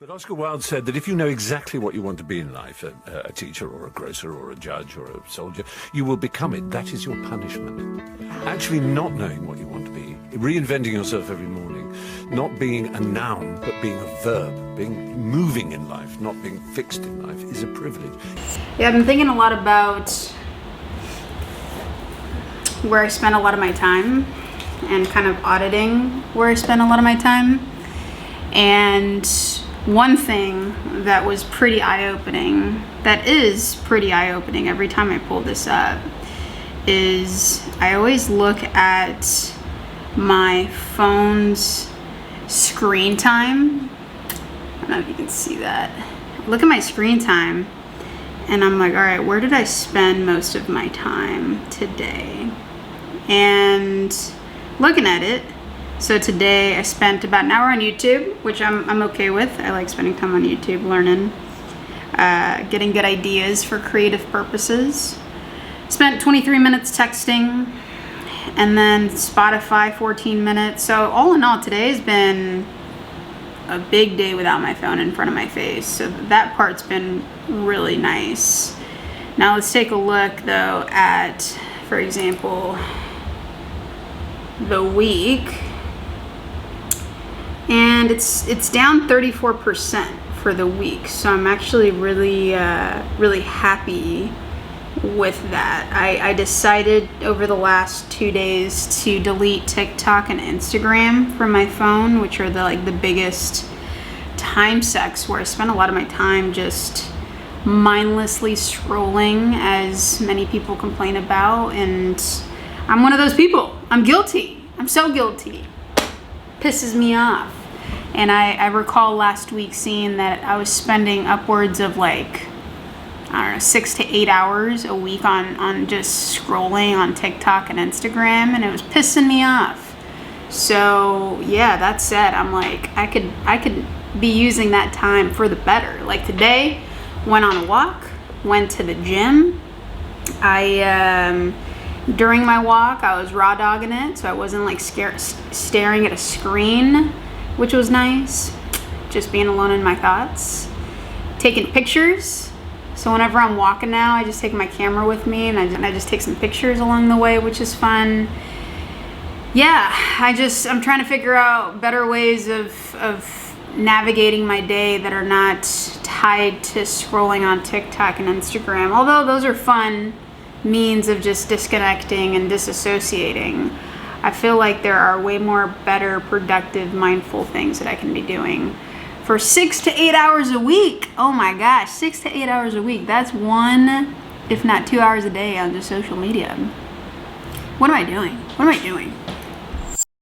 But Oscar Wilde said that if you know exactly what you want to be in life, a teacher or a grocer or a judge or a soldier, you will become it. That is your punishment. Actually not knowing what you want to be, reinventing yourself every morning, not being a noun, but being a verb, being moving in life, not being fixed in life, is a privilege. Yeah, I've been thinking a lot about where I spend a lot of my time and kind of auditing where I spend a lot of my time. And one thing that was pretty eye-opening, that is pretty eye-opening every time I pull this up, is I always look at my phone's screen time. I don't know if you can see that. Look at my screen time and I'm like, all right, where did I spend most of my time today? And looking at it, so today I spent about an hour on YouTube, which I'm okay with. I like spending time on YouTube, learning, getting good ideas for creative purposes. Spent 23 minutes texting, and then Spotify 14 minutes. So all in all, today has been a big day without my phone in front of my face. So that part's been really nice. Now let's take a look though at, for example, the week. And it's down 34% for the week, so I'm actually really happy with that. I decided over the last 2 days to delete TikTok and Instagram from my phone, which are the biggest time sucks where I spend a lot of my time just mindlessly scrolling, as many people complain about, and I'm one of those people. I'm guilty. I'm so guilty. Pisses me off. And I recall last week seeing that I was spending upwards of 6 to 8 hours a week on just scrolling on TikTok and Instagram, and it was pissing me off. So yeah, that said, I'm like, I could be using that time for the better. Like today, went on a walk, went to the gym. During my walk, I was raw dogging it, so I wasn't staring at a screen, which was nice. Just being alone in my thoughts. Taking pictures. So whenever I'm walking now, I just take my camera with me and I just take some pictures along the way, which is fun. Yeah, I'm trying to figure out better ways of navigating my day that are not tied to scrolling on TikTok and Instagram. Although those are fun means of just disconnecting and disassociating, I feel like there are way more better, productive, mindful things that I can be doing for 6 to 8 hours a week. Oh my gosh, 6 to 8 hours a week. That's 1, if not 2 hours a day on just social media. What am I doing? What am I doing?